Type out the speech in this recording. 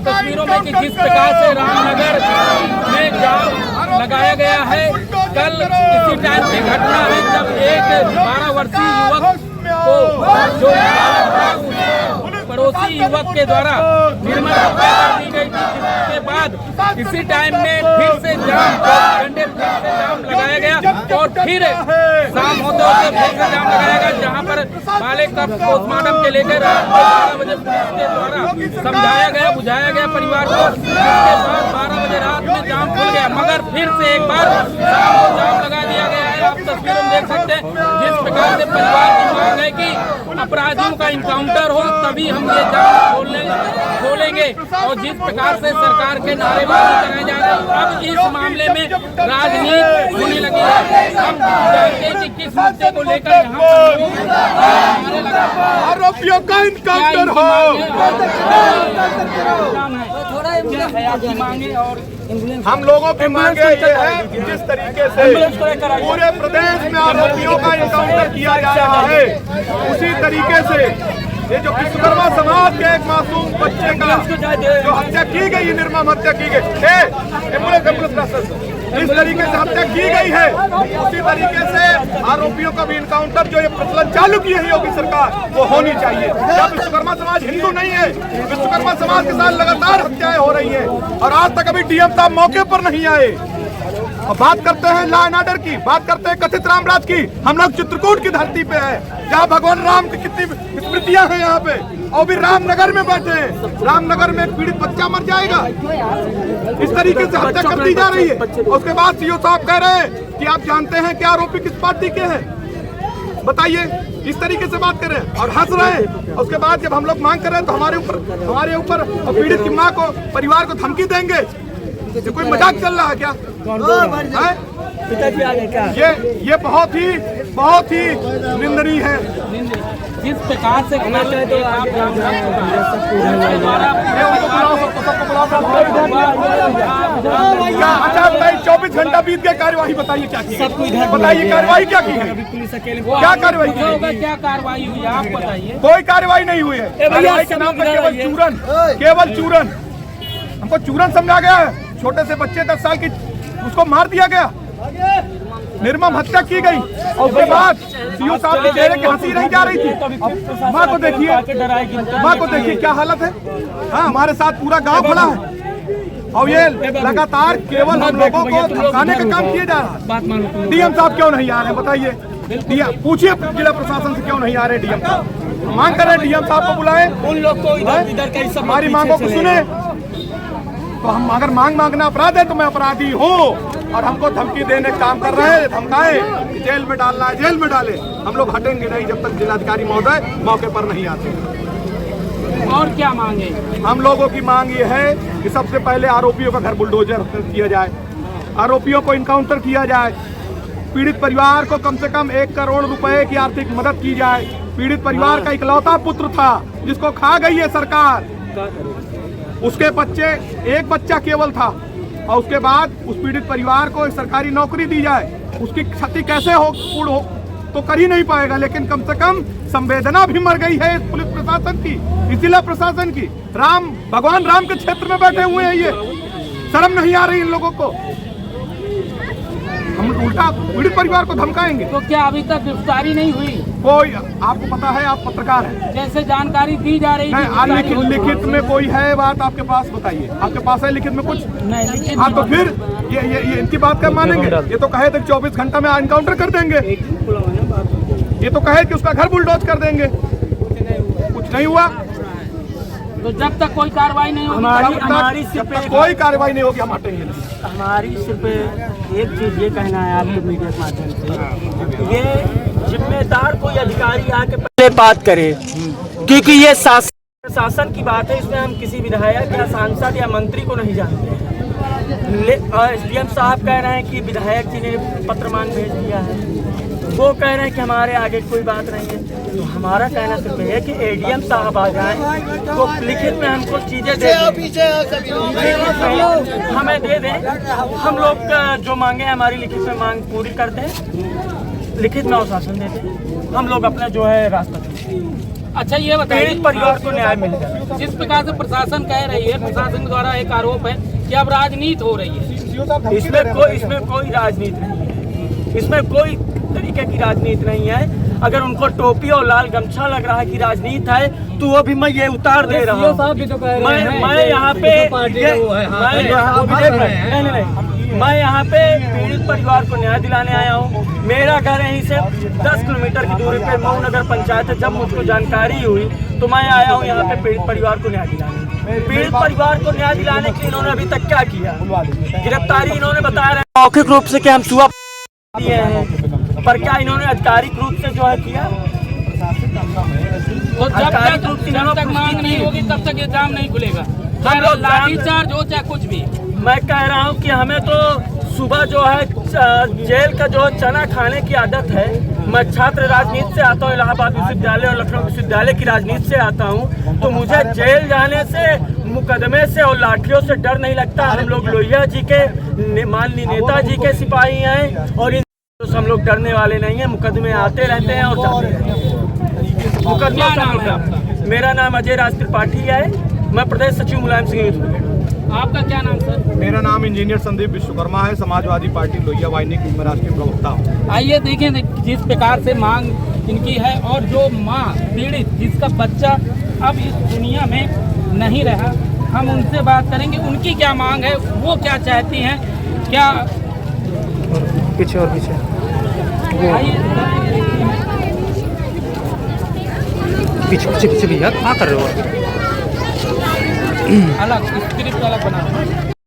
तस्वीरों में कि किस प्रकार से रामनगर में जाम लगाया गया है। कल इसी टाइम की घटना है जब एक 12 वर्षीय युवक को जो पड़ोसी युवक के द्वारा निर्मम हत्या कर दी गई थी, जिसके बाद इसी टाइम में फिर से जाम लगाया गया और फिर शाम होते होते फिर से जाम लगाया गया, जहां पर बालिक का पोस्टमार्टम के लेकर रात 12 बजे पुलिस के द्वारा समझाया गया, बुझाया गया परिवार को। इसके बाद 12 बजे रात में जाम खुल गया, मगर फिर से एक बार जाम लगा दिया गया है। आप तस्वीरों में देख सकते हैं जिस प्रकार से परिवार की मांग है कि अपराधियों का इनकाउंटर हो, तभी हम ये जाम खोलेंगे। और जिस प्रकार से सरकार के नारेबाजी कराए जा रहे हैं, अब इस मामले में राजनीति होने लगी है। हम जानते हैं कि किस मुद्दे को लेकर यहाँ आरोपियों का इनकाउंटर हो। मांगे और हम लोगों की मांगे ये है कि जिस तरीके से पूरे प्रदेश में आरोपियों का इनकाउंटर किया जा रहा है, उसी तरीके से ये जो विश्वकर्मा समाज के एक मासूम बच्चे का जो हत्या की गई, निर्मम हत्या की गई, इस तरीके से हत्या की गई है, उसी तरीके से आरोपियों का भी इनकाउंटर जो ये प्रचलन चालू की है योगी सरकार, वो होनी चाहिए। क्या विश्वकर्मा समाज हिंदू नहीं है? विश्वकर्मा समाज के साथ लगातार हत्याएं हो रही है और आज तक अभी डीएम साहब मौके पर नहीं आए। अब बात करते हैं लॉ एंड ऑर्डर की, बात करते हैं कथित रामराज की। हम लोग चित्रकूट की धरती पे है, जहाँ भगवान राम की कितनी स्मृतियां हैं यहाँ पे, और भी रामनगर में बैठे हैं। रामनगर में एक पीड़ित बच्चा मर जाएगा, इस तरीके से हत्या कर दी जा रही है। उसके बाद सीओ साहब कह रहे हैं कि आप जानते हैं कि आरोपी किस पार्टी के हैं, बताइए। इस तरीके से बात कर रहे हैं और हंस रहे हैं। उसके बाद जब हम लोग मांग कर रहे हैं तो हमारे ऊपर पीड़ित की माँ को, परिवार को धमकी देंगे। ये कोई मजाक चल रहा है क्या? पिताजी आ गए क्या? ये बहुत ही निंदनीय है। जिस प्रकार से अच्छा 24 घंटा बीत गया, कार्यवाही बताइए क्या की? बताइए कार्रवाई क्या की है? क्या कार्रवाई क्या कार्रवाई हुई आप बताइए? कोई कार्रवाई नहीं हुई है। कार्रवाई के नाम पर केवल चूरन हमको चूरन समझा गया है। छोटे से बच्चे 10 साल की, उसको मार दिया गया, निर्मम हत्या की गई। और उसके बाद सीओ साहब के चेहरे की हंसी नहीं जा रही थी। माँ को देखिए क्या हालत है। हाँ, हमारे साथ पूरा गांव खड़ा है और ये लगातार केवल हम लोगों को धमकाने का काम किया जा रहा है। डीएम साहब क्यों नहीं आ रहे बताइए? पूछिए जिला प्रशासन से क्यों नहीं आ रहे डीएम साहब। मांग कर रहे डीएम साहब को बुलाए, उन लोग को इधर हमारी मांगों को सुने। तो हम अगर मांगना अपराध है तो मैं अपराधी हूँ, और हमको धमकी देने का काम कर रहे हैं, धमकाए जेल में डालना है, जेल में डाले। हम लोग हटेंगे नहीं जब तक जिलाधिकारी महोदय मौके पर नहीं आते। और क्या मांगे? हम लोगों की मांग ये है कि सबसे पहले आरोपियों का घर बुलडोजर किया जाए, आरोपियों को इनकाउंटर किया जाए, पीड़ित परिवार को कम से कम 1 करोड़ रुपए की आर्थिक मदद की जाए। पीड़ित परिवार का इकलौता पुत्र था जिसको खा गई है सरकार, उसके एक बच्चा केवल था, और उसके बाद उस पीड़ित परिवार को एक सरकारी नौकरी दी जाए। उसकी क्षति कैसे पूर्ण हो तो कर ही नहीं पाएगा, लेकिन कम से कम संवेदना भी मर गई है पुलिस प्रशासन की, जिला प्रशासन की। भगवान राम के क्षेत्र में बैठे हुए हैं, ये शर्म नहीं आ रही इन लोगों को। हम उल्टा पीड़ित परिवार को धमकाएंगे। तो क्या अभी तक गिरफ्तारी नहीं हुई? कोई, आपको पता है, आप पत्रकार हैं, जैसे जानकारी दी जा रही है। लिखित में कोई है बात आपके पास? बताइए, आपके पास है लिखित में कुछ? नहीं। हाँ, तो फिर ये इनकी बात कर मानेंगे? ये तो कहे थे 24 घंटा में इनकाउंटर कर देंगे, ये तो कहे कि उसका घर बुलडोज कर देंगे, कुछ नहीं हुआ। तो जब तक कोई कार्रवाई नहीं होगी, हमारी सिर्फ कोई कार्रवाई नहीं होगी, हम हटेंगे नहीं। हमारी सिर्फ एक चीज ये कहना है आपको मीडिया के माध्यम से, ये जिम्मेदार कोई अधिकारी आके पहले बात करे, क्योंकि ये शासन की बात है, इसमें हम किसी विधायक या सांसद या मंत्री को नहीं जानते हैं। एसडीएम साहब कह रहे हैं कि विधायक जी ने पत्रमान भेज दिया है, वो कह रहे हैं कि हमारे आगे कोई बात नहीं है। तो हमारा कहना सिर्फ है कि एडीएम साहब आ जाएं तो लिखित में हमको चीजें दे हमें दे दें, हम लोग जो मांगे हमारी लिखित में मांग पूरी कर दें, लिखित में आश्वासन देते हैं, हम लोग अपना जो है रास्ता अच्छा ये बताइए, पीड़ित परिवार को न्याय मिलेगा। जिस प्रकार से प्रशासन कह रही है, प्रशासन द्वारा एक आरोप है कि अब राजनीति हो रही है। इसमें कोई राजनीति नहीं है, इसमें कोई तरीके की राजनीति नहीं है। अगर उनको टोपी और लाल गमछा लग रहा है कि राजनीति है, तो वो भी मैं ये उतार दे रहा हूँ। मैं यहाँ पे मैं यहाँ पे पीड़ित परिवार को न्याय दिलाने आया हूँ। मेरा घर यहीं से 10 किलोमीटर की दूरी पे मऊ नगर पंचायत है। जब मुझको जानकारी हुई तो मैं आया हूँ यहाँ पे पीड़ित परिवार को न्याय दिलाने। पीड़ित परिवार को न्याय दिलाने के लिए इन्होंने अभी तक क्या किया? गिरफ्तारी इन्होंने बताया मौखिक रूप से कि हम सुबह दिए हैं, पर क्या इन्होंने आधिकारिक रूप से जो है किया? तो जब तक मांग नहीं होगी तब तक ये जाम नहीं खुलेगा। लाठीचार्ज हो चाहे कुछ भी। मैं कह रहा हूँ कि हमें तो सुबह जो है जेल का जो चना खाने की आदत है। मैं छात्र राजनीति से आता हूँ, इलाहाबाद विश्वविद्यालय और लखनऊ विश्वविद्यालय की राजनीति से आता हूँ, तो मुझे जेल जाने से, मुकदमे से और लाठियों से डर नहीं लगता। हम लोग लोहिया जी के माननीय नेताजी के सिपाही हैं और हम लोग डरने वाले नहीं हैं। मुकदमे आते रहते हैं और जाते रहते हैं। क्या नाम है आपका? मेरा नाम अजय राज त्रिपाठी है। मैं प्रदेश सचिव मुलायम सिंह यूथ ब्रिगेड। आपका क्या नाम सर? मेरा नाम इंजीनियर संदीप विश्वकर्मा है, समाजवादी पार्टी लोहिया वाहिनी की मैं राष्ट्रीय प्रवक्ता हूँ। आइए देखें जिस प्रकार से मांग इनकी है और जो माँ पीड़ित जिसका बच्चा अब इस दुनिया में नहीं रहा, हम उनसे बात करेंगे। उनकी क्या मांग है, वो क्या चाहती हैं, क्या पीछे और पीछे पीछे पीछे पीछे भैया क्या कर रहे हो? अलग स्क्रिप्ट अलग बना